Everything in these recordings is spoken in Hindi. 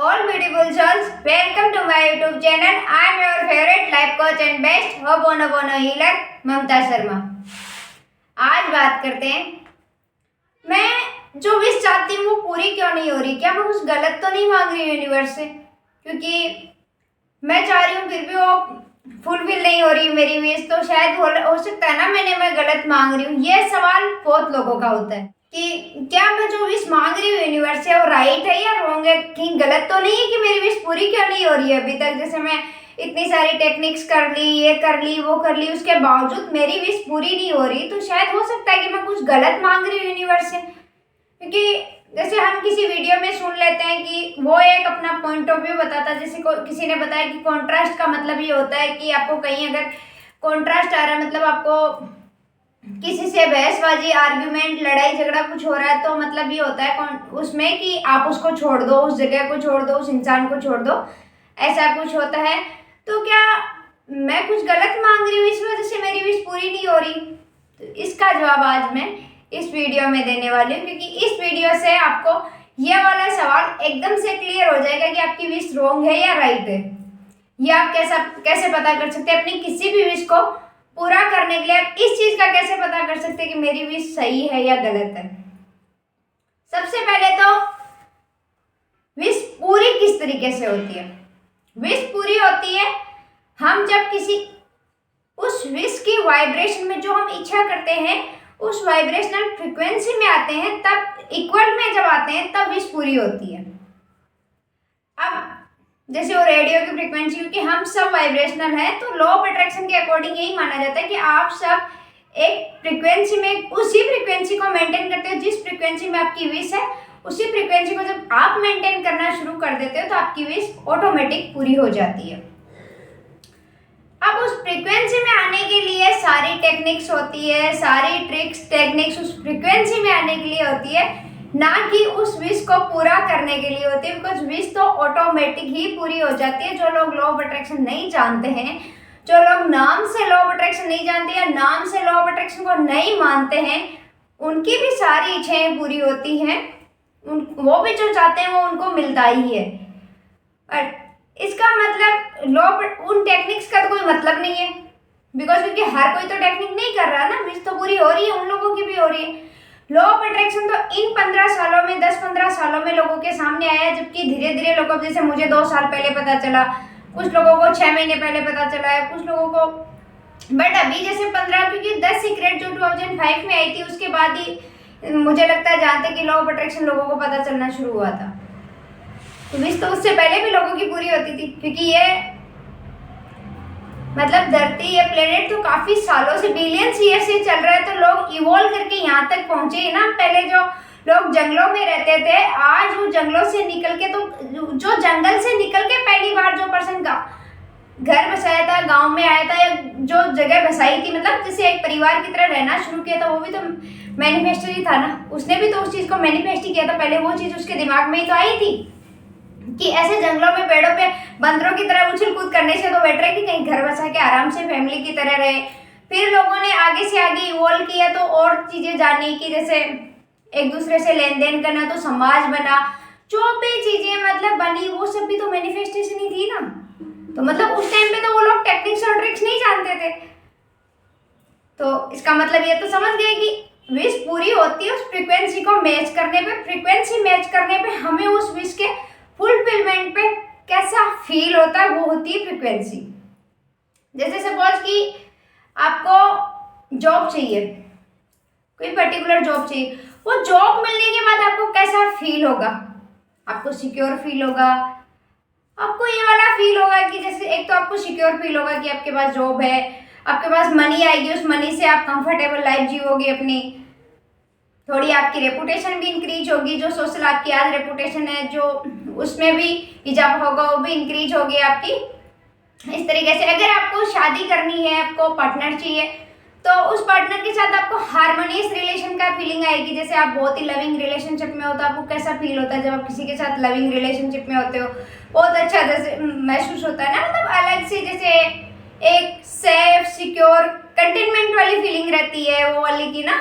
All beautiful souls, welcome to my YouTube channel. I am your favorite life coach and best ho'oponopono healer Mamta Sharma. आज बात करते हैं, मैं जो विश चाहती हूँ वो पूरी क्यों नहीं हो रही। क्या मैं कुछ गलत तो नहीं मांग रही हूँ यूनिवर्स से? क्योंकि मैं चाह रही हूँ फिर भी वो फुलफिल नहीं हो रही मेरी विश, तो शायद हो सकता है ना मैं गलत मांग रही हूँ। ये सवाल बहुत लोगों का होता है कि क्या मैं जो विश मांग रही हूँ यूनिवर्स से वो राइट है या रॉन्ग है, कहीं गलत तो नहीं है कि मेरी विश पूरी क्यों नहीं हो रही है अभी तक। जैसे मैं इतनी सारी टेक्निक्स कर ली, ये कर ली, वो कर ली, उसके बावजूद मेरी विश पूरी नहीं हो रही, तो शायद हो सकता है कि मैं कुछ गलत मांग रही हूँ यूनिवर्स से। क्योंकि जैसे हम किसी वीडियो में सुन लेते हैं कि वो एक अपना पॉइंट ऑफ व्यू बताता है। जैसे किसी ने बताया कि कॉन्ट्रास्ट का मतलब ये होता है कि आपको कहीं अगर कॉन्ट्रास्ट आ रहा है, मतलब आपको किसी से बहसबाजी, आर्ग्यूमेंट, लड़ाई झगड़ा कुछ हो रहा है, तो मतलब ये होता है उसमें कि आप उसको छोड़ दो, उस जगह को छोड़ दो, उस इंसान को छोड़ दो, ऐसा कुछ होता है। तो क्या मैं कुछ गलत मांग रही हूँ इस वजह से मेरी विश पूरी नहीं हो रही? तो इसका जवाब आज मैं इस वीडियो में देने वाली हूँ, क्योंकि इस वीडियो से आपको यह वाला सवाल एकदम से क्लियर हो जाएगा कि आपकी विश रॉन्ग है या राइट है। ये आप कैसे पता कर सकते हैं अपनी किसी भी विश को पूरा करने के लिए? आप इस चीज का कैसे पता कर सकते हैं कि मेरी विश सही है या गलत है? सबसे पहले तो विश पूरी किस तरीके से होती है? विश पूरी होती है हम जब किसी उस विश की वाइब्रेशन में, जो हम इच्छा करते हैं उस वाइब्रेशनल फ्रीक्वेंसी में आते हैं, तब इक्वल में जब आते हैं तब विश पूरी होती है। अब जैसे वो रेडियो की फ्रीक्वेंसी, क्योंकि हम सब वाइब्रेशनल हैं, तो लॉ ऑफ अट्रैक्शन के अकॉर्डिंग यही माना जाता है कि आप सब एक फ्रीक्वेंसी में, उसी फ्रीक्वेंसी को मेंटेन करते हो जिस फ्रीक्वेंसी में आपकी विश है। उसी फ्रीक्वेंसी को जब आप मेंटेन करना शुरू कर देते हो तो आपकी विश ऑटोमेटिक पूरी हो जाती है। अब उस फ्रीक्वेंसी में आने के लिए सारी टेक्निक्स होती है, सारी ट्रिक्स टेक्निक्स उस फ्रीक्वेंसी में आने के लिए होती है, ना कि उस विश को पूरा करने के लिए होती है। बिकॉज विश तो ऑटोमेटिक ही पूरी हो जाती है। जो लोग लॉ ऑफ अट्रैक्शन नहीं जानते हैं, जो लोग नाम से लॉ ऑफ अट्रैक्शन नहीं जानते या नाम से लॉ ऑफ अट्रैक्शन को नहीं मानते हैं, उनकी भी सारी इच्छाएं पूरी होती हैं। वो भी जो चाहते हैं वो उनको मिलता ही है। और इसका मतलब उन टेक्निक्स का तो कोई मतलब नहीं है, बिकॉज क्योंकि हर कोई तो टेक्निक नहीं कर रहा ना। विश तो पूरी हो रही है, उन लोगों की भी हो रही है। लॉ ऑफ अट्रैक्शन तो इन 15 सालों में, 10-15 सालों में लोगों के सामने आया है, जबकि धीरे धीरे लोगों, जैसे मुझे 2 साल पहले पता चला, कुछ लोगों को 6 महीने पहले पता चला है, कुछ लोगों को, बट अभी जैसे 15, क्योंकि 10 सीक्रेट जो 2005 में आई थी, उसके बाद ही मुझे लगता है जहाँ तक कि लॉ ऑफ अट्रैक्शन लोगों को पता चलना शुरू हुआ था। तो विश तो उससे पहले भी लोगों की पूरी होती थी, क्योंकि ये मतलब धरती, ये प्लेनेट तो काफी सालों से, बिलियंस ईयर से चल रहा है, तो लोग इवॉल्व करके यहाँ तक पहुंचे हैं ना। पहले जो लोग जंगलों में रहते थे, आज वो जंगलों से निकल के, तो जो जंगल से निकल के पहली बार जो पर्सन घर बसाया था, गांव में आया था, या जो जगह बसाई थी, मतलब जैसे एक परिवार की तरह रहना शुरू किया था, वो भी तो मैनिफेस्टर ही था ना। उसने भी तो उस चीज को मैनिफेस्ट ही किया था। पहले वो चीज उसके दिमाग में ही तो आई थी कि ऐसे जंगलों में, पेड़ों पे बंदरों की तरह उछल कूद करने से तो बेटर है कि कहीं घर बसा के आराम से फैमिली की तरह रहे। फिर लोगों ने आगे से आगे इवॉल्व किया, तो और चीजें जानी कि जैसे एक दूसरे से लेन देन करना, तो समाज बना, जो भी चीजें मतलब बनी, वो सब भी तो मैनिफेस्टेशन ही थी ना। तो मतलब उस टाइम पे तो वो लोग टेक्निक्स और ट्रिक्स नहीं जानते थे। तो इसका मतलब ये तो समझ गए कि विश पूरी होती है उस फ्रीक्वेंसी को मैच करने पे। फ्रीक्वेंसी मैच करने पे हमें उस विश के फुलफिलमेंट पे कैसा फील होता है, वो होती है फ्रीक्वेंसी। जैसे सपोज कि आपको जॉब चाहिए, कोई पर्टिकुलर जॉब चाहिए, वो जॉब मिलने के बाद आपको कैसा फील होगा? आपको सिक्योर फील होगा, आपको ये वाला फील होगा कि जैसे एक तो आपको सिक्योर फील होगा कि आपके पास जॉब है, आपके पास मनी आएगी, उस मनी से आप कंफर्टेबल लाइफ जीवोगे अपनी, थोड़ी आपकी रेपुटेशन भी इंक्रीज होगी, जो सोशल आपकी आज रेपुटेशन है, जो उसमें भी इजाफा होगा, वो भी इंक्रीज होगी आपकी। इस तरीके से अगर आपको शादी करनी है, आपको पार्टनर चाहिए, तो उस पार्टनर के साथ आपको हार्मोनियस रिलेशन का फीलिंग आएगी। जैसे आप बहुत ही लविंग रिलेशनशिप में हो, तो आपको कैसा फील होता है जब आप किसी के साथ लविंग रिलेशनशिप में होते हो? बहुत अच्छा जैसे महसूस होता है ना, मतलब अलग से जैसे एक सेफ, सिक्योर, कंटेनमेंट वाली फीलिंग रहती है, वो वाली की ना।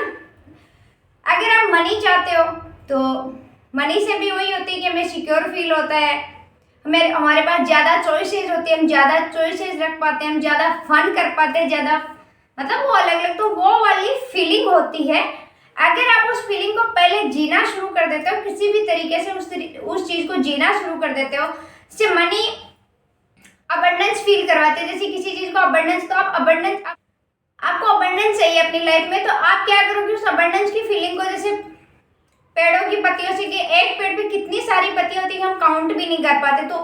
अगर आप मनी चाहते हो तो मनी से भी वही होती है कि हमें सिक्योर फील होता है, हमारे पास ज़्यादा चॉइसेस होती है, हम ज़्यादा चॉइसेस रख पाते हैं, हम ज़्यादा फन कर पाते हैं, ज़्यादा मतलब वो अलग अलग, तो वो वाली फीलिंग होती है। अगर आप उस फीलिंग को पहले जीना शुरू कर देते हो, किसी भी तरीके से उस चीज़ को जीना शुरू कर देते हो, जैसे मनी अबंडेंस फील करवाते हैं, जैसे किसी चीज़ को अबंडेंस, तो आप अबंडेंस, आपको अबंडेंस चाहिए अपनी लाइफ में, तो आप क्या करोगे उस अबंडेंस की फीलिंग को, जैसे पेड़ों की पत्तियों से, कि एक पेड़ पे कितनी सारी पत्तियां होती है, हम काउंट भी नहीं कर पाते, तो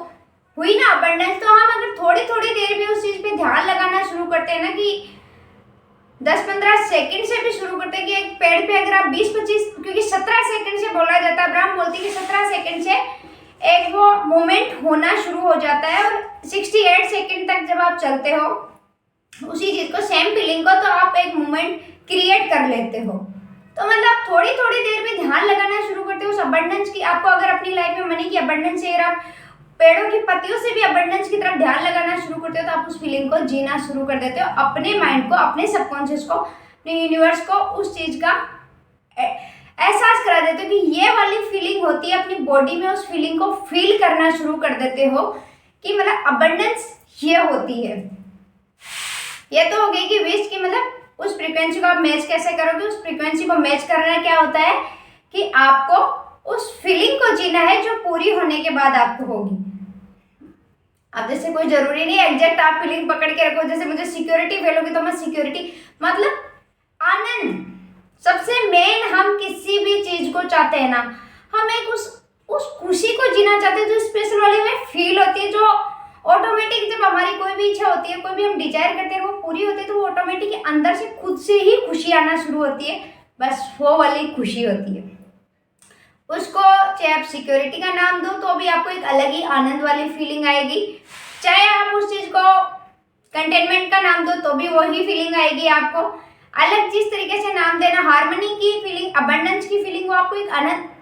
हुई ना अबंडेंस। तो हम अगर थोड़ी थोड़ी देर भी उस चीज पे ध्यान लगाना शुरू करते हैं ना, कि 10-15 सेकंड से भी शुरू करते हैं, कि एक पेड़ पे अगर आप 20-25, क्योंकि 17 सेकंड से बोला जाता है, ब्रह्म बोलती है कि 17 सेकंड से एक वो मोमेंट होना शुरू हो जाता है, और 68 सेकंड तक जब आप चलते हो उसी चीज को, सेम फीलिंग को, तो आप एक मोमेंट क्रिएट कर लेते हो। तो मतलब थोड़ी थोड़ी देर में ध्यान लगाना शुरू करते हो उस अबंडेंस की। आपको अगर अपनी लाइफ में मनी की अबंडेंस है, अगर आप पेड़ों की पत्तियों से भी अबंडेंस की तरफ ध्यान लगाना शुरू करते हो, तो आप उस फीलिंग को जीना शुरू कर देते हो, अपने माइंड को, अपने सबकॉन्शियस को, अपने यूनिवर्स को उस चीज का एहसास करा देते हो कि ये वाली फीलिंग होती है, अपनी बॉडी में उस फीलिंग को फील करना शुरू कर देते हो कि मतलब अबंडेंस ये होती है। ये तो हो गई कि विश की मतलब उस फ्रीक्वेंसी को आप मैच कैसे करोगे। उस फ्रीक्वेंसी को मैच करना क्या होता है कि आपको उस फीलिंग को जीना है जो पूरी होने के बाद आपको होगी। अब जैसे कोई जरूरी नहीं एग्जैक्ट आप फीलिंग पकड़ के रखो, जैसे मुझे सिक्योरिटी फील होगी तो मैं सिक्योरिटी, मतलब आनंद सबसे मेन, हम किसी भी चीज को चाहते हैं ना, हम एक उस खुशी को जीना चाहते हैं जो स्पेशल वाली में फील होती है, जो ऑटोमेटिक जब हमारी कोई भी इच्छा होती है, कोई भी हम डिजायर करते हैं, वो पूरी होती है, तो वो ऑटोमेटिक अंदर से खुद से ही खुशी आना शुरू होती है, बस वो वाली खुशी होती है। उसको चाहे आप सिक्योरिटी का नाम दो तो भी आपको एक अलग ही आनंद वाली फीलिंग आएगी, चाहे आप उस चीज को कंटेनमेंट का नाम दो तो भी वही फीलिंग आएगी आपको। अलग जिस तरीके से नाम देना, हार्मनी की फीलिंग, अबंडेंस की फीलिंग, वो आपको एक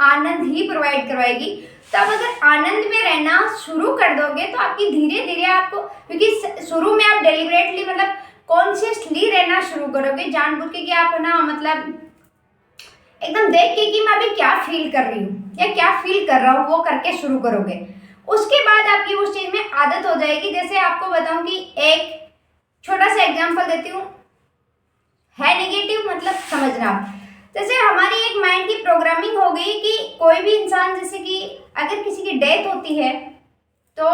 आनंद ही प्रोवाइड करवाएगी। तो आप अगर आनंद में रहना शुरू कर दोगे तो आपकी धीरे धीरे आपको, क्योंकि शुरू में आप डेलिबरेटली मतलब कॉन्शियसली रहना शुरू करोगे, जानबूझ के, कि आप ना मतलब एकदम देख के कि मैं अभी क्या फील कर रही हूँ या क्या फील कर रहा हूँ, वो करके शुरू करोगे। उसके बाद आपकी उस चीज में आदत हो जाएगी। जैसे आपको बताऊं कि एक छोटा सा एग्जांपल देती हूँ, है नेगेटिव मतलब समझना। जैसे हमारी एक माइंड की प्रोग्रामिंग हो गई कि कोई भी इंसान, जैसे कि अगर किसी की डेथ होती है तो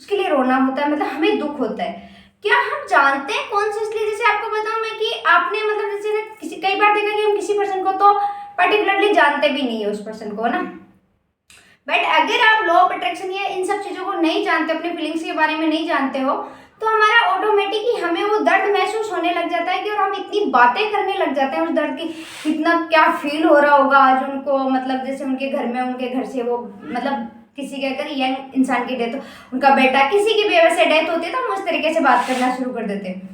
उसके लिए रोना होता है, मतलब हमें दुख होता है। क्या हम जानते हैं कॉन्शियसली, जैसे आपको बताऊं मैं कि आपने मतलब जैसे किसी कई बार देखा कि हम किसी पर्सन को तो पर्टिकुलरली जानते भी नहीं है उस पर्सन को ना, बट अगर आप लॉ ऑफ अट्रैक्शन या इन सब चीज़ों को नहीं जानते, अपने फीलिंग्स के बारे में नहीं जानते हो, तो हमारा ऑटोमेटिक ही हमें वो दर्द महसूस होने लग जाता है कि, और हम इतनी बातें करने लग जाते हैं उस दर्द की, कितना क्या फील हो रहा होगा आज उनको, मतलब जैसे उनके घर में, उनके घर से वो मतलब किसी के अगर यंग इंसान की डेथ हो, उनका बेटा किसी की भी वजह से डेथ होती है, तो हम उस तरीके से बात करना शुरू कर देते हैं।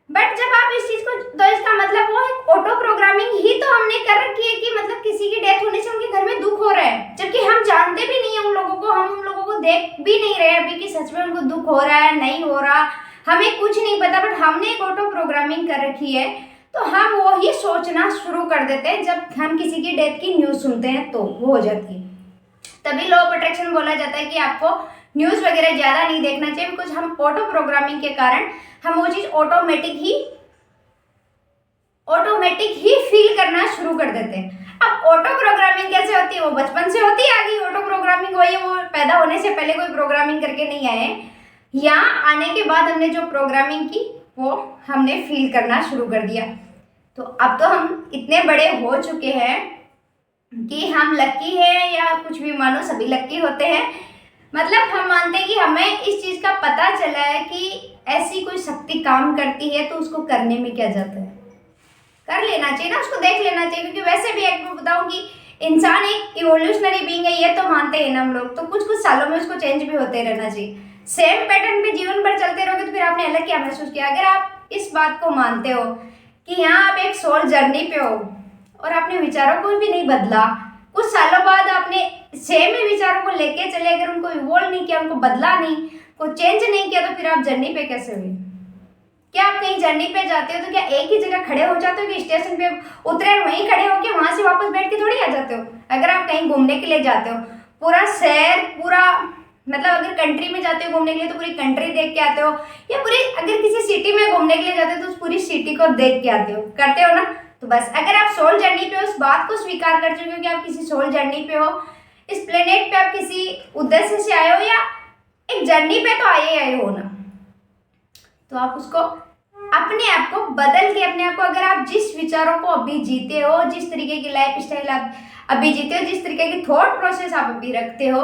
बट जब आप इस चीज को, तो इसका मतलब वो एक ऑटो प्रोग्रामिंग ही तो हमने कर रखी है कि मतलब किसी की डेथ होने से उनके घर में दुख हो रहा है, जबकि हम जानते भी नहीं है उन लोगों को, हम उन लोगों को देख भी नहीं रहे अभी कि सच में उनको दुख हो रहा है नहीं हो रहा, हमें कुछ नहीं पता, बट हमने एक ऑटो प्रोग्रामिंग कर रखी है। तो हम वो ही सोचना शुरू कर देते हैं जब हम किसी की डेथ की न्यूज सुनते हैं, तो वो हो जाती है। तभी लॉ ऑफ अट्रैक्शन बोला जाता है कि आपको न्यूज़ वगैरह ज़्यादा नहीं देखना चाहिए, बिकॉज हम ऑटो प्रोग्रामिंग के कारण हम वो चीज़ ऑटोमेटिक ही फील करना शुरू कर देते हैं। अब ऑटो प्रोग्रामिंग कैसे होती है, वो बचपन से होती आ गई ऑटो प्रोग्रामिंग, वही वो पैदा होने से पहले कोई प्रोग्रामिंग करके नहीं आए, यहाँ आने के बाद हमने जो प्रोग्रामिंग की वो हमने फील करना शुरू कर दिया। तो अब तो हम इतने बड़े हो चुके हैं कि हम लकी हैं, या कुछ भी मानो, सभी लकी होते हैं, मतलब हम मानते हैं कि हमें इस चीज़ का पता चला है कि ऐसी कोई शक्ति काम करती है, तो उसको करने में क्या जाता है, कर लेना चाहिए ना, उसको देख लेना चाहिए। क्योंकि वैसे भी एक बताऊं कि इंसान एक इवोल्यूशनरी बीइंग है, ये तो मानते हैं ना हम लोग, तो कुछ कुछ सालों में उसको चेंज भी होते रहना चाहिए। सेम पैटर्न पे जीवन भर चलते रहोगे तो फिर आपने अलग क्या महसूस किया। अगर आप इस बात को मानते हो कि यहाँ आप एक सोल जर्नी पे हो और अपने विचारों को भी नहीं बदला, कुछ सालों बाद आपने सेम ही विचारों को लेके चले, अगर उनको इवोल्व नहीं किया, उनको बदला नहीं, को चेंज नहीं किया, तो फिर आप जर्नी पे कैसे हुए। क्या आप कहीं जर्नी पे जाते हो तो क्या एक ही जगह खड़े हो जाते हो कि स्टेशन पे उतरे और वहीं खड़े होके वहां से वापस बैठ के थोड़ी आ जाते हो। अगर आप कहीं घूमने के लिए जाते हो, पूरा शहर, पूरा मतलब अगर कंट्री में जाते हो घूमने के लिए तो पूरी कंट्री देख के आते हो, या पूरी अगर किसी सिटी में घूमने के लिए जाते हो तो उस पूरी सिटी को देख के आते हो, करते हो ना। तो बस अगर आप सोल जर्नी पे उस बात को स्वीकार कर चुके हो कि आप किसी सोल जर्नी पे हो, इस प्लेनेट पे आप किसी उद्देश्य से आए हो, या एक जर्नी पे तो आए हो ना, तो आप उसको अपने आप को बदल के, अपने आप को, अगर आप जिस विचारों को अभी जीते हो, जिस तरीके की लाइफ स्टाइल आप अभी जीते हो, जिस तरीके की थॉट प्रोसेस आप अभी रखते हो,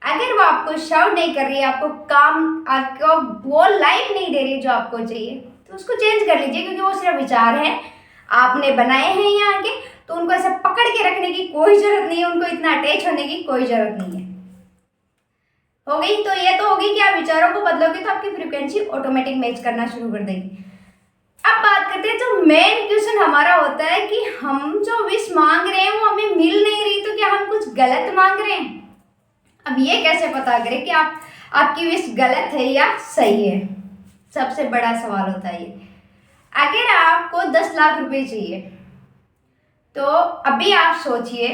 अगर वो आपको सर्व नहीं कर रही है, आपको काम, आपको वो लाइफ नहीं दे रही जो आपको चाहिए, तो उसको चेंज कर लीजिए, क्योंकि वो सिर्फ विचार है, आपने बनाए हैं यहाँ के, तो उनको ऐसे पकड़ के रखने की कोई जरूरत नहीं है, उनको इतना अटैच होने की कोई जरूरत नहीं है। हो गई? तो ये तो होगी कि आप विचारों को बदलोगे तो आपकी फ्रीक्वेंसी ऑटोमेटिक मैच करना शुरू कर देगी। अब बात करते हैं, जो मेन क्वेश्चन हमारा होता है कि हम जो विश मांग रहे हैं वो हमें मिल नहीं रही, तो क्या हम कुछ गलत मांग रहे हैं? अब ये कैसे पता करें कि आपकी विश गलत है या सही है? सबसे बड़ा सवाल होता है ये। अगर आपको 10 लाख रुपए चाहिए, तो अभी आप सोचिए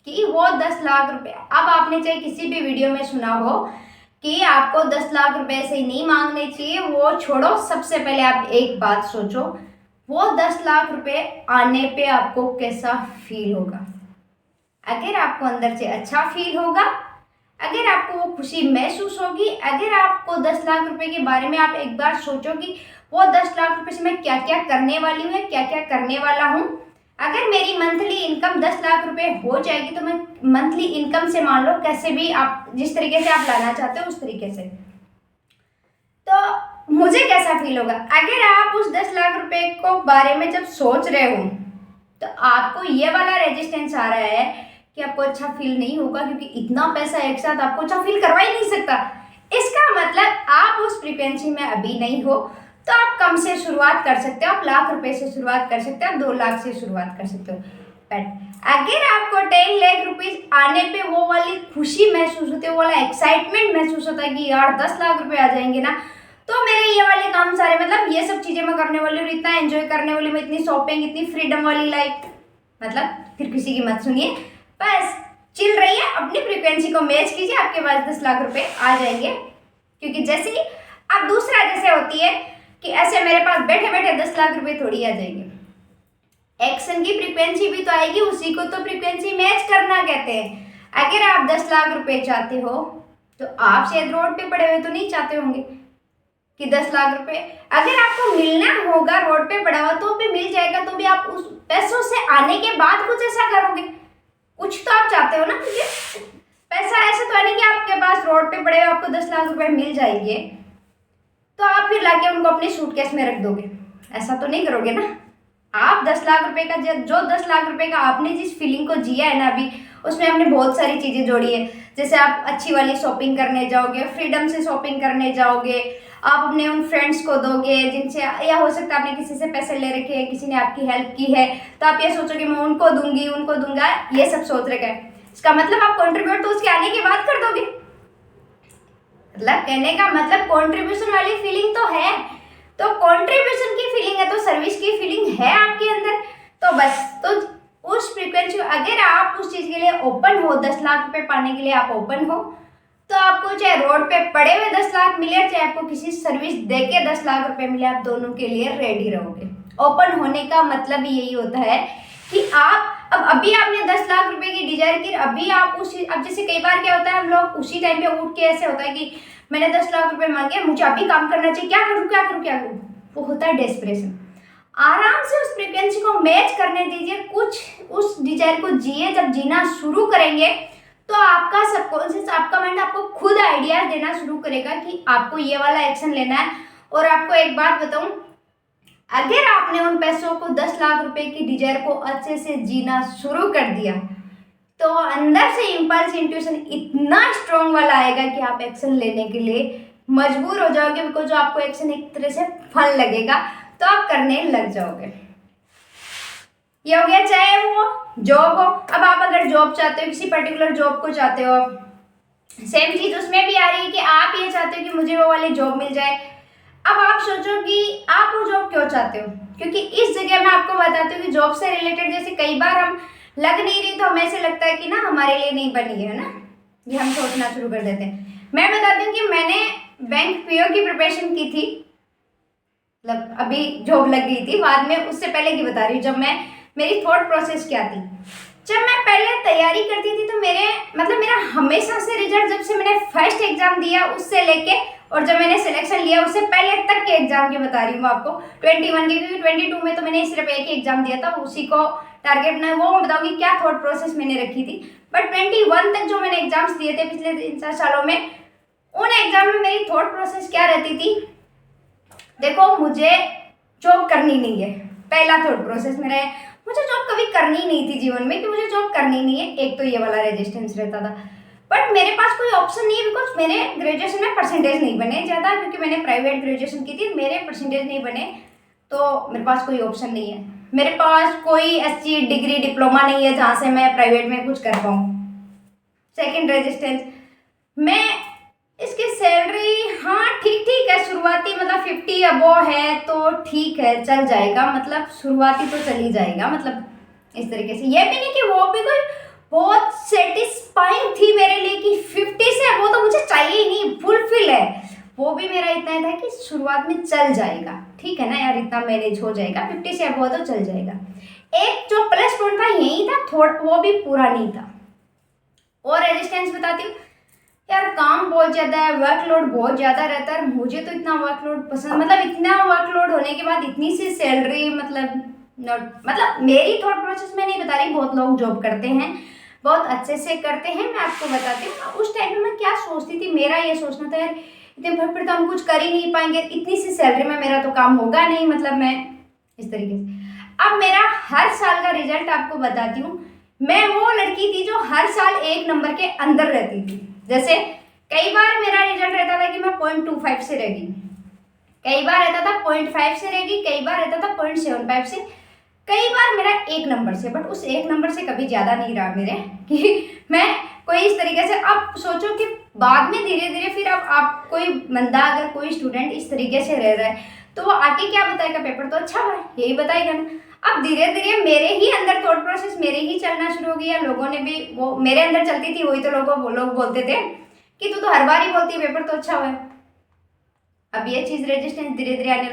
कि वो 10 लाख रुपए, अब आपने चाहे किसी भी वीडियो में सुना हो कि आपको 10 लाख रुपए से नहीं मांगने चाहिए, वो छोड़ो। सबसे पहले आप एक बात सोचो, वो 10 लाख रुपए आने पे आपको कैसा फील होगा? अगर आपको अंदर से अच्छा फील होगा, अगर आपको वो खुशी महसूस होगी, अगर आपको 10 लाख रुपए के बारे में आप एक बार सोचो कि वो 10 लाख रुपए से मैं क्या क्या करने वाली हूँ, क्या क्या करने वाला हूँ, अगर मेरी मंथली इनकम 10 लाख रुपए हो जाएगी, तो मैं मंथली इनकम से, मान लो कैसे भी आप जिस तरीके से आप लाना चाहते हो उस तरीके से, तो मुझे कैसा फील होगा? अगर आप उस 10 लाख रुपए को बारे में जब सोच रहे हो, तो आपको ये वाला रेजिस्टेंस आ रहा है कि आपको अच्छा फील नहीं होगा, क्योंकि इतना पैसा एक साथ आपको अच्छा फील करवा ही नहीं सकता। इसका मतलब आप उस फ्रीक्वेंसी में अभी नहीं हो, तो आप कम से शुरुआत कर सकते हो, आप लाख रुपए से शुरुआत कर सकते हो, आप 2 लाख से शुरुआत कर सकते हो। बट अगर आपको 10 लाख रुपीज आने पे वो वाली खुशी महसूस होती है, वो वाला एक्साइटमेंट महसूस होता है कि यार 10 लाख रुपए आ जाएंगे ना, तो मेरे ये वाले काम सारे, मतलब ये सब चीजें मैं करने वाली हूँ, इतना एंजॉय करने वाली हूँ, इतनी शॉपिंग, इतनी फ्रीडम वाली लाइफ, मतलब फिर किसी की मत सुनिए, बस चिल रही है, अपनी फ्रीक्वेंसी को मैच कीजिए, आपके पास 10 लाख रुपए आ जाएंगे। क्योंकि जैसे ही अब दूसरा जैसे होती है कि ऐसे मेरे पास बैठे बैठे 10 लाख रुपए थोड़ी आ जाएंगे, एक्शन की फ्रीक्वेंसी भी तो आएगी, उसी को तो फ्रीक्वेंसी मैच करना कहते हैं। अगर आप 10 लाख रुपए चाहते हो, तो आप शायद रोड पे पड़े हुए तो नहीं चाहते होंगे कि 10 लाख रुपए अगर आपको मिलना होगा, रोड पे पड़ा हुआ तो भी मिल जाएगा, तो भी आप उस पैसों से आने के बाद कुछ ऐसा करोगे, कुछ तो आप चाहते हो ना, क्योंकि पैसा ऐसे तो है नहीं कि आपके पास रोड पे पड़े हुए आपको 10 लाख रुपए मिल जाएंगे तो आप फिर लाके उनको अपने सूटकेस में रख दोगे, ऐसा तो नहीं करोगे ना। आप 10 लाख रुपए का जो 10 लाख रुपए का आपने जिस फीलिंग को जिया है ना अभी, उसमें आपने बहुत सारी चीजें जोड़ी है। जैसे आप अच्छी वाली शॉपिंग करने जाओगे, फ्रीडम से शॉपिंग करने जाओगे, आप अपने उन फ्रेंड्स को दोगे जिनसे, या हो सकता है आपने किसी से पैसे ले रखे हैं, किसी ने आपकी हेल्प की है, तो आप ये सोचोगे मैं उनको दूंगी, उनको दूंगा, ये सब सोच रखा है। इसका मतलब आप कॉन्ट्रीब्यूट तो उसके आने के बाद कर दोगे। मतलब कहने का मतलब कॉन्ट्रीब्यूशन वाली फीलिंग तो है, तो कॉन्ट्रीब्यूशन की फीलिंग है तो सर्विस की फीलिंग है आपके अंदर, तो बस, तो उस फ्रीक्वेंसी, अगर आप उस चीज के लिए ओपन हो, 10 लाख रुपए पाने के लिए आप ओपन हो, तो आपको चाहे रोड पे पड़े हुए 10 लाख मिले, चाहे आपको किसी सर्विस देके 10 लाख रुपए मिले, आप दोनों के लिए रेडी रहोगे। ओपन होने का मतलब यही होता है कि आप अभी आपने 10 लाख रुपए की डिजायर की, अभी आप अब जैसे कई बार क्या होता है, हम लोग उसी टाइम पे उठ के ऐसे होता है कि मैंने 10 लाख रुपए मांगे, मुझे अभी काम करना चाहिए, क्या करूँ क्या करूँ क्या करूँ, वो होता है डेस्परेशन। आराम से उस फ्रीक्वेंसी को मैच करने दीजिए, कुछ उस डिजायर को जिए। जब जीना शुरू करेंगे तो आपका सबकॉन्शियस, आपका माइंड आपको खुद आइडिया देना शुरू करेगा कि आपको ये वाला एक्शन लेना है। और आपको एक बात बताऊं, अगर आपने उन पैसों को 10 लाख रुपए की डिजायर को अच्छे से जीना शुरू कर दिया, तो अंदर से इम्पल्स इंट्यूशन इतना स्ट्रॉन्ग वाला आएगा कि आप एक्शन लेने के लिए मजबूर हो जाओगे, बिकॉज आपको एक्शन एक तरह से फन लगेगा, तो आप करने लग जाओगे। ये हो गया, चाहे वो जॉब हो। अब आप अगर जॉब चाहते हो, किसी पर्टिकुलर जॉब को चाहते हो, सेम चीज उसमें भी आ रही है कि आप ये चाहते हो कि मुझे वो वाली जॉब मिल जाए। अब आप सोचो कि आप वो जॉब क्यों चाहते हो, क्योंकि इस जगह मैं आपको बताती हूँ कि जॉब से रिलेटेड जैसे कई बार हम लग नहीं रही तो हमें ऐसे लगता है कि ना हमारे लिए नहीं बनी है ना, ये हम सोचना शुरू कर देते हैं। मैं बताती हूँ कि मैंने बैंक पीओ की प्रिपरेशन की थी, मतलब अभी जॉब लग गई थी बाद में, उससे पहले की बता रही हूँ जब मैं, मेरी थॉट प्रोसेस क्या थी। जब मैं पहले तैयारी करती थी तो मेरा हमेशा से रिजल्ट, जब से मैंने फर्स्ट एग्जाम दिया उससे लेके और जब मैंने सिलेक्शन लिया उससे पहले तक के एग्जाम की बता रही हूँ आपको, 21 की, क्योंकि 22 में तो मैंने सिर्फ एक ही एग्जाम दिया था, उसी को टारगेट ना वो मैं बताऊंगी क्या थॉट प्रोसेस मैंने रखी थी। बट 21 तक जो मैंने एग्जाम्स दिए थे पिछले 3-4 सालों में, उन एग्जाम में मेरी थॉट प्रोसेस क्या रहती थी, देखो मुझे जॉब करनी नहीं है, पहला थॉट प्रोसेस मेरा है, मुझे जॉब कभी करनी नहीं थी जीवन में कि मुझे जॉब करनी नहीं है, एक तो ये वाला रेजिस्टेंस रहता था। बट मेरे पास कोई ऑप्शन नहीं है बिकॉज मेरे ग्रेजुएशन में परसेंटेज नहीं बने ज़्यादा, क्योंकि मैंने प्राइवेट ग्रेजुएशन की थी, मेरे परसेंटेज नहीं बने तो मेरे पास कोई ऑप्शन नहीं है, मेरे पास कोई अच्छी डिग्री डिप्लोमा नहीं है जहाँ से मैं प्राइवेट में कुछ कर पाऊँ। सेकेंड रेजिस्टेंस, मैं इसकी सैलरी हाँ ठीक ठीक है, शुरुआती मतलब 50 अबोव है तो ठीक है चल जाएगा, मतलब शुरुआती तो चल ही जाएगा, मतलब इस तरीके से। ये भी नहीं कि वो भी कोई बहुत सेटिस्फाइंग थी मेरे लिए कि 50 से अबोव तो मुझे चाहिए ही नहीं, फुलफिल है, वो भी मेरा इतना ही था कि शुरुआत में चल जाएगा, ठीक है ना यार इतना मैनेज हो जाएगा, 50 से अबोव तो चल जाएगा। एक जो प्लस पॉइंट था यही था, थोड़ा वो भी पूरा नहीं था। और रेजिस्टेंस बताती हूँ यार, काम बहुत ज़्यादा है, वर्कलोड बहुत ज़्यादा रहता है, मुझे तो इतना वर्कलोड पसंद, मतलब इतना वर्कलोड होने के बाद इतनी सी सैलरी, मतलब नॉट, मतलब मेरी थॉट प्रोसेस में नहीं बता रही, बहुत लोग जॉब करते हैं बहुत अच्छे से करते हैं, मैं आपको बताती हूँ उस टाइम में मैं क्या सोचती थी, मेरा ये सोचना था यार इतने फिर तो हम कुछ कर ही नहीं पाएंगे, इतनी सी सैलरी में मेरा तो काम होगा नहीं, मतलब मैं इस तरीके से। अब मेरा हर साल का रिजल्ट आपको बताती हूँ, मैं वो लड़की थी जो हर साल 1 नंबर के अंदर रहती थी। जैसे कई बार मेरा रिजल्ट रहता था कि मैं 0.25 से रह गई, कई बार रहता था 0.5 से रह गई, कई बार रहता था 0.75 से, कई बार मेरा 1 नंबर से, बट उस 1 नंबर से कभी ज़्यादा नहीं रहा मेरे कि मैं कोई इस तरीके से। अब सोचो कि बाद में धीरे धीरे फिर अब आप कोई बंदा अगर कोई स्टूडेंट इस तरीके से रह रहा है तो वो आके क्या बताएगा, पेपर तो अच्छा हुआ है यही बताएगा ना। अब धीरे धीरे मेरे ही अंदर थॉट प्रोसेस मेरे ही चलना शुरू हो गया, लोगों ने भी वो मेरे अंदर चलती थी, वही तो लोग बोलते थे कि तू तो हर बार ही बोलती है पेपर तो अच्छा हुआ है। अब ये चीज़ रेजिस्टेंस धीरे धीरे आने।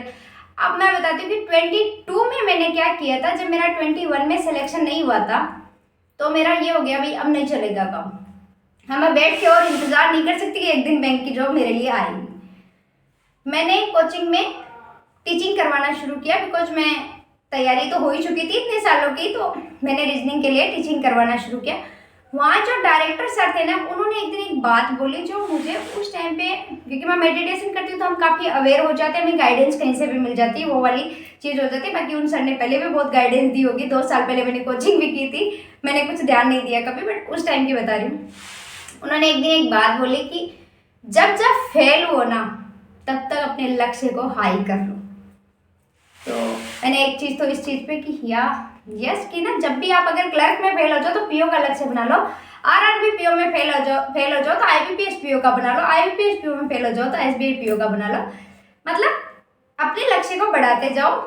अब मैं बताती हूँ कि 22 में मैंने क्या किया था, जब मेरा 21 में सिलेक्शन नहीं हुआ था तो मेरा ये हो गया भाई अब नहीं चलेगा काम, हाँ मैं बैठ के और इंतज़ार नहीं कर सकती कि एक दिन बैंक की जॉब मेरे लिए आएगी। मैंने कोचिंग में टीचिंग करवाना शुरू किया, बिकॉज मैं तैयारी तो हो ही चुकी थी इतने सालों की, तो मैंने रीजनिंग के लिए टीचिंग करवाना शुरू किया। वहाँ जो डायरेक्टर सर थे ना, उन्होंने एक दिन एक बात बोली जो मुझे उस टाइम पे, क्योंकि मैं मेडिटेशन करती हूँ तो हम काफ़ी अवेयर हो जाते हैं, हमें गाइडेंस कहीं से भी मिल जाती है, वो वाली चीज़ हो जाती है। बाकी उन सर ने पहले भी बहुत गाइडेंस दी होगी, 2 साल पहले मैंने कोचिंग भी की थी, मैंने कुछ ध्यान नहीं दिया कभी, बट उस टाइम की बता रही हूँ। उन्होंने एक दिन एक बात बोली कि जब जब फेल हो ना तब तक अपने लक्ष्य को हाई कर लो। तो मैंने एक चीज़ तो इस चीज़ पे कि यस कि ना, जब भी आप अगर क्लर्क में फेल हो जाओ तो पीओ का लक्ष्य बना लो, आरआरबी पीओ में फेल हो जाओ तो आईबीपीएस पीओ का बना लो, आईबीपीएस पीओ में फेल हो जाओ तो एसबीआई पीओ का बना लो, मतलब अपने लक्ष्य को बढ़ाते जाओ।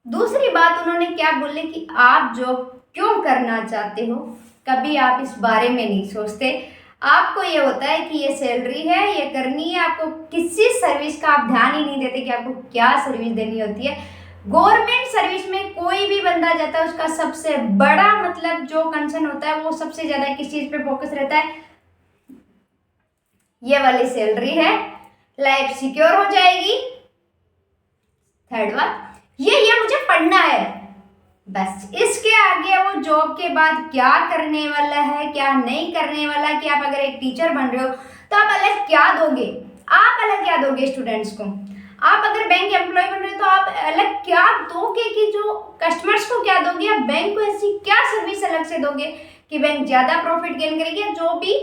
दूसरी बात उन्होंने क्या बोले कि आप जॉब क्यों करना चाहते हो कभी आप इस बारे में नहीं सोचते, आपको ये होता है कि ये सैलरी है ये करनी है, आपको किसी सर्विस का आप ध्यान ही नहीं देते कि आपको क्या सर्विस देनी होती है। गवर्नमेंट सर्विस में कोई भी बंदा जाता है उसका सबसे बड़ा मतलब जो कंसर्न होता है वो सबसे ज्यादा किस चीज पे फोकस रहता है, ये वाली सैलरी है, लाइफ सिक्योर हो जाएगी, थर्ड बात ये मुझे पढ़ना है, बस इसके आगे वो जॉब के बाद क्या करने वाला है क्या नहीं करने वाला, कि आप अगर एक टीचर बन रहे हो तो आप अलग क्या दोगे, आप अलग क्या दोगे स्टूडेंट्स को, आप अगर बैंक एम्प्लॉय बन रहे हो तो आप अलग क्या दोगे, कि जो कस्टमर्स को क्या दोगे, आप बैंक को ऐसी क्या सर्विस अलग से दोगे कि बैंक ज़्यादा प्रॉफिट गेन करेगी, जो भी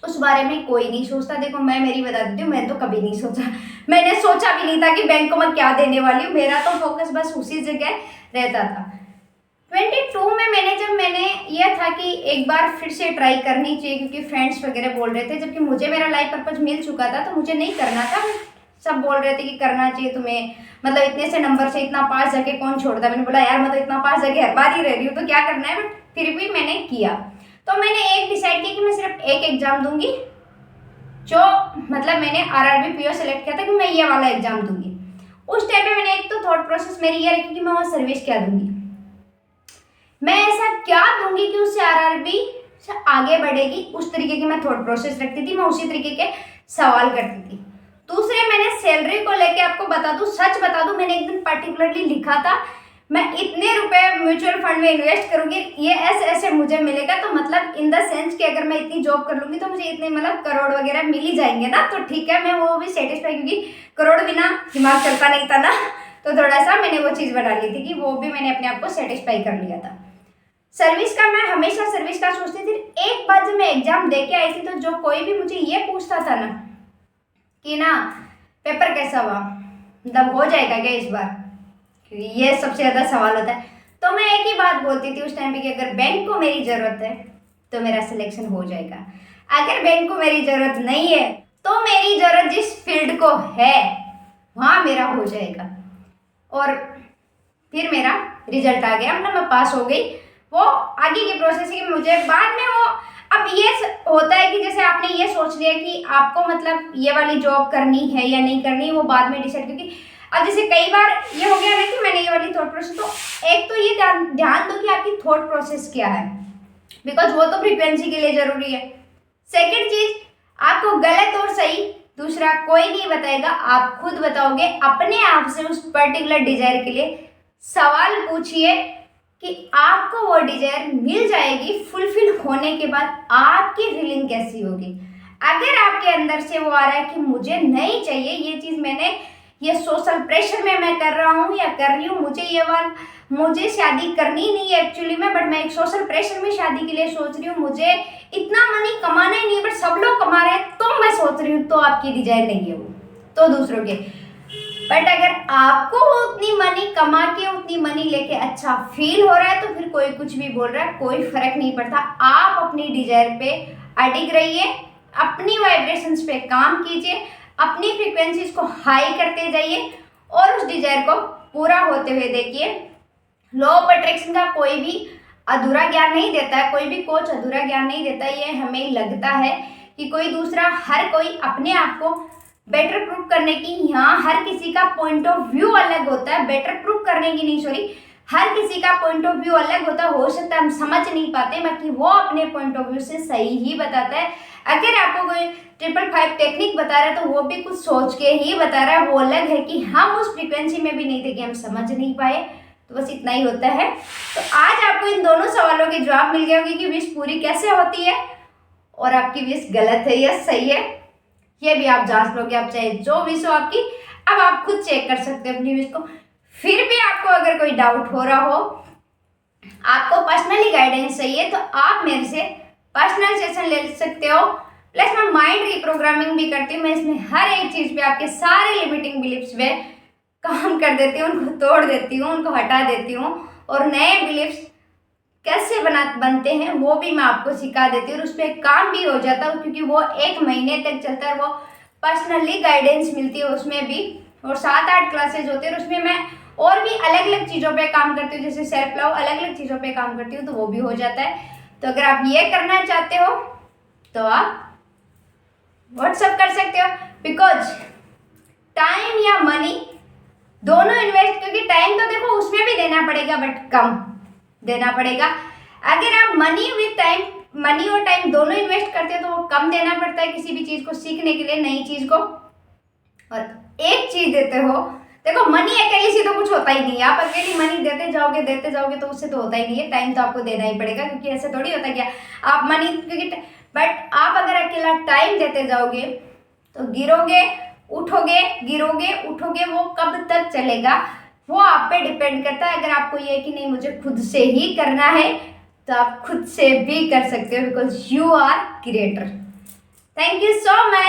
उस बारे में कोई नहीं सोचता। देखो मैं मेरी बता देती हूँ, मैंने तो कभी नहीं सोचा, मैंने सोचा भी नहीं था कि बैंक को मैं क्या देने वाली हूँ, मेरा तो फोकस बस उसी जगह रहता था। 22 में मैंने यह था कि एक बार फिर से ट्राई करनी चाहिए, क्योंकि फ्रेंड्स वगैरह बोल रहे थे, जबकि मुझे मेरा लाइफ पर्पज मिल चुका था तो मुझे नहीं करना था, सब बोल रहे थे कि करना चाहिए तुम्हें, मतलब इतने से नंबर से इतना पास जाके कौन छोड़ता। मैंने बोला यार मैं तो इतना पास जाके हर बार ही रह रही हूँ तो क्या करना है, बट फिर भी मैंने किया। तो मैंने एक डिसाइड किया कि मैं सिर्फ एक एग्जाम दूंगी जो मतलब मैंने आरआरबी पीओ सेलेक्ट किया था कि मैं ये वाला एग्जाम दूंगी। उस टाइम पे मैंने एक तो थॉट प्रोसेस मेरी ये रखी कि मैं वहाँ सर्विस क्या दूंगी, मैं ऐसा क्या दूंगी कि उससे आरआरबी से आगे बढ़ेगी। उस तरीके की मैं थॉट प्रोसेस रखती थी, मैं उसी तरीके के सवाल करती थी। दूसरे, मैंने सैलरी को लेके आपको बता दूं, सच बता दूं, मैंने एक दिन पर्टिकुलरली लिखा था मैं इतने रुपए म्यूचुअल फंड में इन्वेस्ट करूंगी, ये ऐसे ऐसे मुझे मिलेगा। तो मतलब इन द सेंस कि अगर मैं इतनी जॉब कर लूंगी तो मुझे इतने मतलब करोड़ वगैरह मिल ही जाएंगे ना, तो ठीक है, मैं वो भी सेटिस्फाई, क्योंकि करोड़ बिना दिमाग चलता नहीं था ना, तो थोड़ा सा मैंने वो चीज़ बना ली थी कि वो भी मैंने अपने आप को सेटिस्फाई कर लिया था। सर्विस का, मैं हमेशा सर्विस का सोचती थी। एक बार जब मैं एग्जाम दे के आई थी तो जो कोई भी मुझे ये पूछता था ना कि ना पेपर कैसा हुआ, मतलब हो जाएगा क्या इस बार, क्योंकि ये सबसे ज़्यादा सवाल होता है, तो मैं एक ही बात बोलती थी उस टाइम पे कि अगर बैंक को मेरी ज़रूरत है तो मेरा सिलेक्शन हो जाएगा, अगर बैंक को मेरी ज़रूरत नहीं है तो मेरी ज़रूरत जिस फील्ड को है वहाँ मेरा हो जाएगा। और फिर मेरा रिजल्ट आ गया, मतलब मैं पास हो गई। वो आगे की प्रोसेस है कि मुझे बाद में वो, अब ये होता है कि जैसे आपने ये सोच लिया कि आपको मतलब ये वाली जॉब करनी है या नहीं करनी, वो बाद में डिसाइड, क्योंकि अब जैसे कई बार ये हो गया ना कि मैंने ये वाली थॉट प्रोसेस, तो एक तो ये ध्यान दो कि आपकी थॉट प्रोसेस क्या है, बिकॉज वो तो फ्रीक्वेंसी के लिए जरूरी है। सेकेंड चीज, आपको गलत और सही दूसरा कोई नहीं बताएगा, आप खुद बताओगे अपने आप से उस पर्टिकुलर डिजायर के लिए। सवाल पूछिए कि आपको वो डिजायर मिल जाएगी, फुलफिल होने के बाद आपकी फीलिंग कैसी होगी। अगर आपके अंदर से वो आ रहा है कि मुझे नहीं चाहिए ये चीज़, मैंने ये सोशल प्रेशर में मैं कर रहा हूँ या कर रही हूँ, मुझे शादी करनी नहीं है एक्चुअली में, बट मैं एक सोशल प्रेशर में शादी के लिए सोच रही हूँ, मुझे इतना मनी कमाना ही नहीं, बट सब लोग कमा रहे हैं तो मैं सोच रही हूँ, तो आपकी डिजायर नहीं है वो, तो दूसरों के। बट अगर आपको उतनी मनी कमा के उतनी मनी लेके अच्छा फील हो रहा है तो फिर कोई कुछ भी बोल रहा है, कोई फर्क नहीं पड़ता। आप अपनी डिजायर पे अडिग रहिए, अपनी वाइब्रेशंस पे काम कीजिए, अपनी फ्रीक्वेंसीज को हाई करते जाइए और उस डिजायर को पूरा होते हुए देखिए। लॉ ऑफ अट्रैक्शन का कोई भी अधूरा ज्ञान नहीं देता है, कोई भी कोच अधूरा ज्ञान नहीं देता। ये हमें लगता है कि कोई दूसरा, हर कोई अपने आप को बेटर प्रूव करने की, यहाँ हर किसी का पॉइंट ऑफ व्यू अलग होता है, बेटर प्रूव करने की नहीं, सॉरी, हर किसी का पॉइंट ऑफ व्यू अलग होता है। हो सकता है हम समझ नहीं पाते, बाकी वो अपने पॉइंट ऑफ व्यू से सही ही बताता है। अगर आपको कोई 555 टेक्निक बता रहा है तो वो भी कुछ सोच के ही बता रहा है, वो अलग है कि हम उस फ्रीक्वेंसी में भी नहीं थे कि हम समझ नहीं पाए। तो बस इतना ही होता है। तो आज आपको इन दोनों सवालों के जवाब मिल गए होंगे कि विश पूरी कैसे होती है और आपकी विश गलत है या सही है, ये भी आप जांच लोगे। आप चाहे जो विश हो आपकी, अब आप खुद चेक कर सकते हो अपनी विश को। फिर भी आपको अगर कोई डाउट हो रहा हो, आपको पर्सनली गाइडेंस चाहिए, तो आप मेरे से पर्सनल सेशन ले सकते हो। प्लस मैं माइंड रिप्रोग्रामिंग भी करती हूँ, मैं इसमें हर एक चीज़ पे आपके सारे लिमिटिंग बिलीफ्स पे काम कर देती हूँ, उनको तोड़ देती हूँ, उनको हटा देती हूँ, और नए बिलीफ्स कैसे बनते हैं वो भी मैं आपको सिखा देती हूँ, और उस पर काम भी हो जाता है, क्योंकि वो 1 महीने तक चलता है। वो पर्सनली गाइडेंस मिलती है उसमें भी, और 7-8 क्लासेज होती है, और उसमें मैं और भी अलग अलग चीज़ों पे काम करती हूँ, जैसे सेल्फ लव, अलग अलग चीज़ों पे काम करती हूँ, तो वो भी हो जाता है। तो अगर आप ये करना चाहते हो तो आप व्हाट्सअप कर सकते हो, बिकॉज टाइम या मनी दोनों इन्वेस्ट, क्योंकि टाइम तो देखो उसमें भी देना पड़ेगा बट कम देना पड़ेगा। अगर आप मनी विद टाइम, मनी और टाइम दोनों इन्वेस्ट करते हो तो वो कम देना पड़ता है किसी भी चीज़ को सीखने के लिए, नई चीज़ को। और एक चीज़ देते हो, देखो मनी अकेली से तो कुछ होता ही नहीं है, आप अकेली मनी देते जाओगे तो उससे तो होता ही नहीं है, टाइम तो आपको देना ही पड़ेगा, क्योंकि ऐसे थोड़ी होता क्या आप मनी, क्योंकि बट आप अगर अकेला टाइम देते जाओगे तो गिरोगे उठोगे, गिरोगे उठोगे, वो कब तक चलेगा वो आप पे डिपेंड करता है। अगर आपको ये कि नहीं मुझे खुद से ही करना है तो आप खुद से भी कर सकते हो, because you are creator. Thank you so much.